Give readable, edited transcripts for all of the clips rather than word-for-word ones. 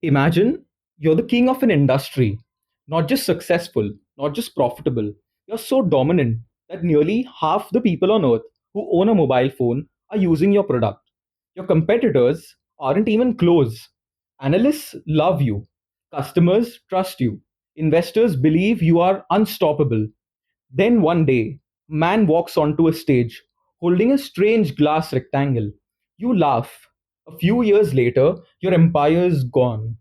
Imagine you're the king of an industry, not just successful, not just profitable. You're so dominant that nearly half the people on earth who own a mobile phone are using your product. Your competitors aren't even close. Analysts love you. Customers trust you. Investors believe you are unstoppable. Then one day, man walks onto a stage holding a strange glass rectangle. You laugh. A few years later, your empire is gone.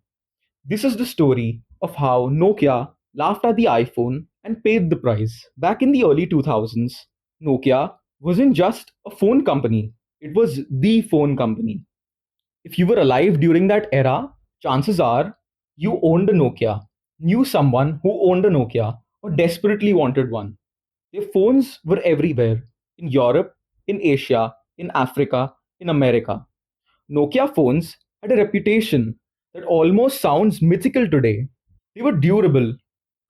This is the story of how Nokia laughed at the iPhone and paid the price. Back in the early 2000s, Nokia wasn't just a phone company, it was the phone company. If you were alive during that era, chances are you owned a Nokia, knew someone who owned a Nokia, or desperately wanted one. Their phones were everywhere in Europe, in Asia, in Africa, in America. Nokia phones had a reputation that almost sounds mythical today. They were durable,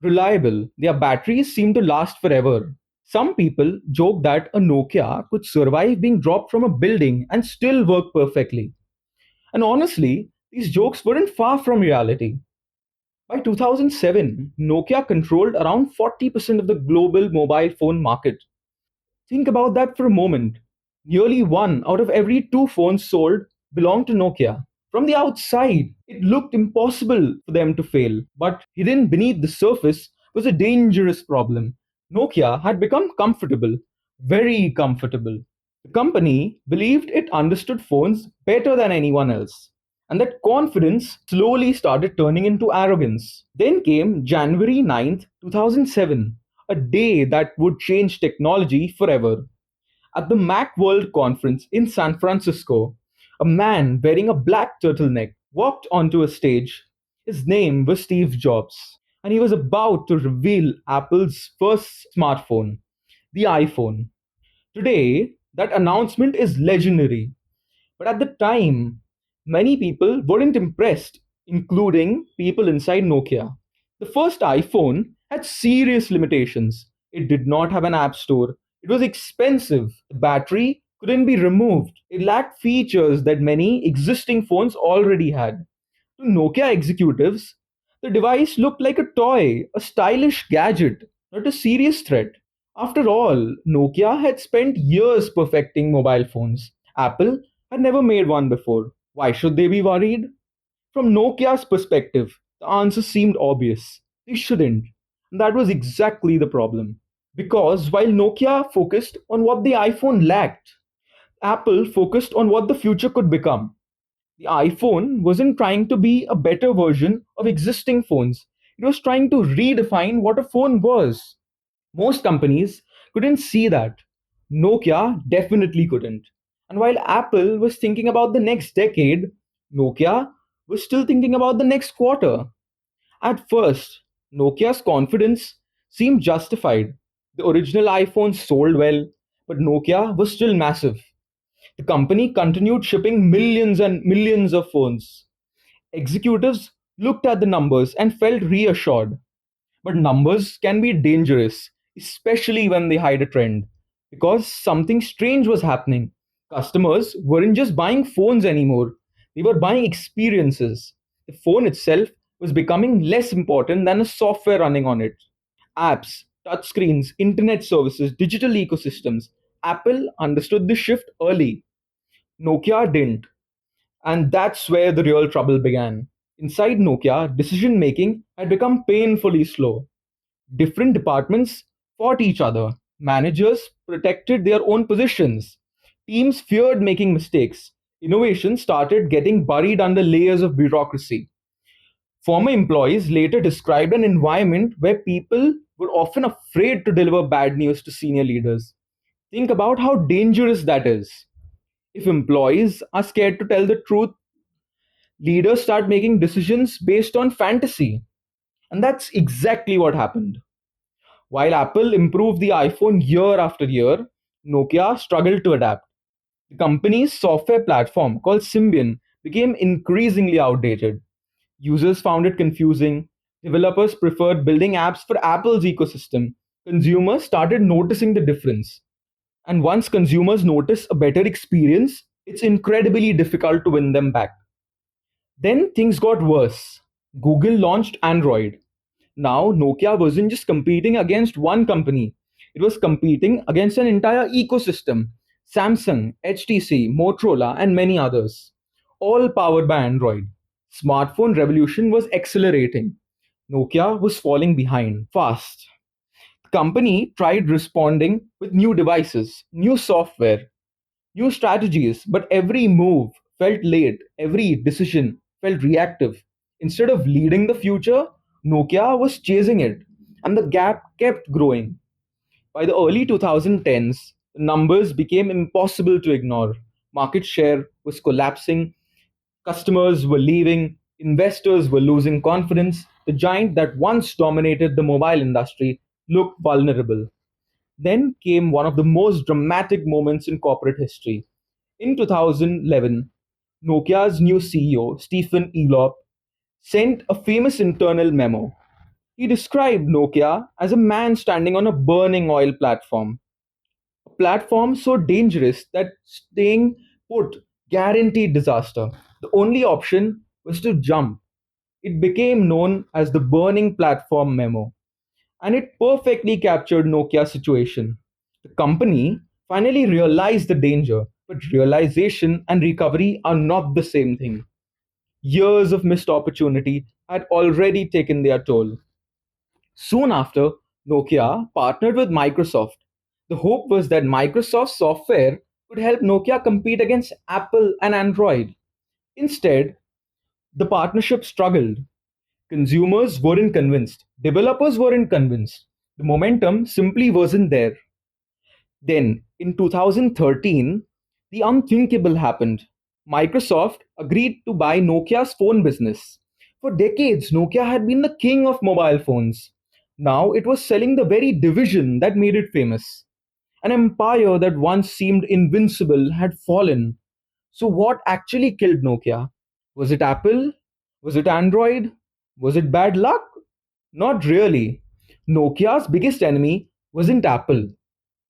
reliable, their batteries seemed to last forever. Some people joke that a Nokia could survive being dropped from a building and still work perfectly. And honestly, these jokes weren't far from reality. By 2007, Nokia controlled around 40% of the global mobile phone market. Think about that for a moment. Nearly one out of every two phones sold belonged to Nokia. From the outside, it looked impossible for them to fail, but hidden beneath the surface was a dangerous problem. Nokia had become comfortable, very comfortable. The company believed it understood phones better than anyone else, and that confidence slowly started turning into arrogance. Then came January 9th, 2007, a day that would change technology forever. At the Mac World Conference in San Francisco, a man wearing a black turtleneck walked onto a stage. His name was Steve Jobs, and he was about to reveal Apple's first smartphone, the iPhone. Today, that announcement is legendary. But at the time, many people weren't impressed, including people inside Nokia. The first iPhone had serious limitations. It did not have an app store. It was expensive. The battery couldn't be removed. It lacked features that many existing phones already had. To Nokia executives, the device looked like a toy, a stylish gadget, not a serious threat. After all, Nokia had spent years perfecting mobile phones. Apple had never made one before. Why should they be worried? From Nokia's perspective, the answer seemed obvious. They shouldn't. And that was exactly the problem. Because while Nokia focused on what the iPhone lacked, Apple focused on what the future could become. The iPhone wasn't trying to be a better version of existing phones, it was trying to redefine what a phone was. Most companies couldn't see that. Nokia definitely couldn't. And while Apple was thinking about the next decade, Nokia was still thinking about the next quarter. At first, Nokia's confidence seemed justified. The original iPhone sold well, but Nokia was still massive. The company continued shipping millions and millions of phones. Executives looked at the numbers and felt reassured. But numbers can be dangerous, especially when they hide a trend. Because something strange was happening. Customers weren't just buying phones anymore, they were buying experiences. The phone itself was becoming less important than the software running on it. Apps, touchscreens, internet services, digital ecosystems. Apple understood this shift early. Nokia didn't. And that's where the real trouble began. Inside Nokia, decision making had become painfully slow. Different departments fought each other. Managers protected their own positions. Teams feared making mistakes. Innovation started getting buried under layers of bureaucracy. Former employees later described an environment where people were often afraid to deliver bad news to senior leaders. Think about how dangerous that is. If employees are scared to tell the truth, leaders start making decisions based on fantasy. And that's exactly what happened. While Apple improved the iPhone year after year, Nokia struggled to adapt. The company's software platform, called Symbian, became increasingly outdated. Users found it confusing. Developers preferred building apps for Apple's ecosystem. Consumers started noticing the difference. And once consumers notice a better experience, it's incredibly difficult to win them back. Then things got worse. Google launched Android. Now, Nokia wasn't just competing against one company, it was competing against an entire ecosystem: Samsung, HTC, Motorola, and many others, all powered by Android. Smartphone revolution was accelerating. Nokia was falling behind fast. The company tried responding with new devices, new software, new strategies, but every move felt late, every decision felt reactive. Instead of leading the future, Nokia was chasing it, and the gap kept growing. By the early 2010s, the numbers became impossible to ignore. Market share was collapsing, customers were leaving, investors were losing confidence. The giant that once dominated the mobile industry looked vulnerable. Then came one of the most dramatic moments in corporate history. In 2011, Nokia's new CEO, Stephen Elop, sent a famous internal memo. He described Nokia as a man standing on a burning oil platform, a platform so dangerous that staying put guaranteed disaster. The only option was to jump. It became known as the burning platform memo, and it perfectly captured Nokia's situation. The company finally realized the danger, but realization and recovery are not the same thing. Years of missed opportunity had already taken their toll. Soon after, Nokia partnered with Microsoft. The hope was that Microsoft software could help Nokia compete against Apple and Android. Instead, the partnership struggled. Consumers weren't convinced, developers weren't convinced. The momentum simply wasn't there. Then, in 2013, the unthinkable happened. Microsoft agreed to buy Nokia's phone business. For decades, Nokia had been the king of mobile phones. Now it was selling the very division that made it famous. An empire that once seemed invincible had fallen. So, what actually killed Nokia? Was it Apple? Was it Android? Was it bad luck? Not really. Nokia's biggest enemy wasn't Apple.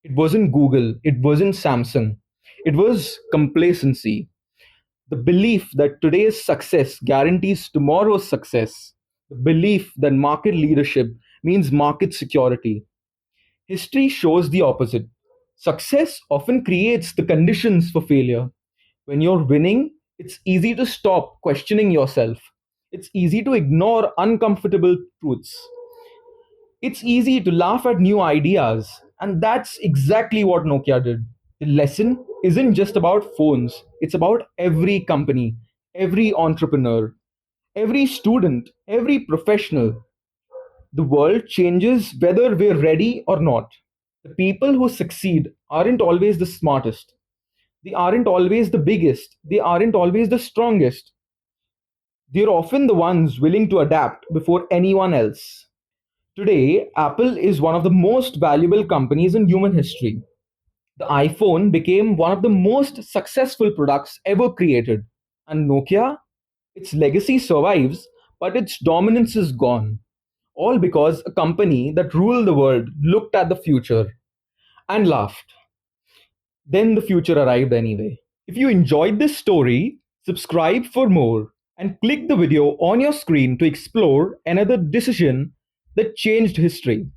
It wasn't Google. It wasn't Samsung. It was complacency. The belief that today's success guarantees tomorrow's success. The belief that market leadership means market security. History shows the opposite. Success often creates the conditions for failure. When you're winning, it's easy to stop questioning yourself. It's easy to ignore uncomfortable truths. It's easy to laugh at new ideas, and that's exactly what Nokia did. The lesson isn't just about phones, it's about every company, every entrepreneur, every student, every professional. The world changes whether we're ready or not. The people who succeed aren't always the smartest, they aren't always the biggest, they aren't always the strongest. They're often the ones willing to adapt before anyone else. Today, Apple is one of the most valuable companies in human history. The iPhone became one of the most successful products ever created. And Nokia, its legacy survives, but its dominance is gone. All because a company that ruled the world looked at the future and laughed. Then the future arrived anyway. If you enjoyed this story, subscribe for more and click the video on your screen to explore another decision that changed history.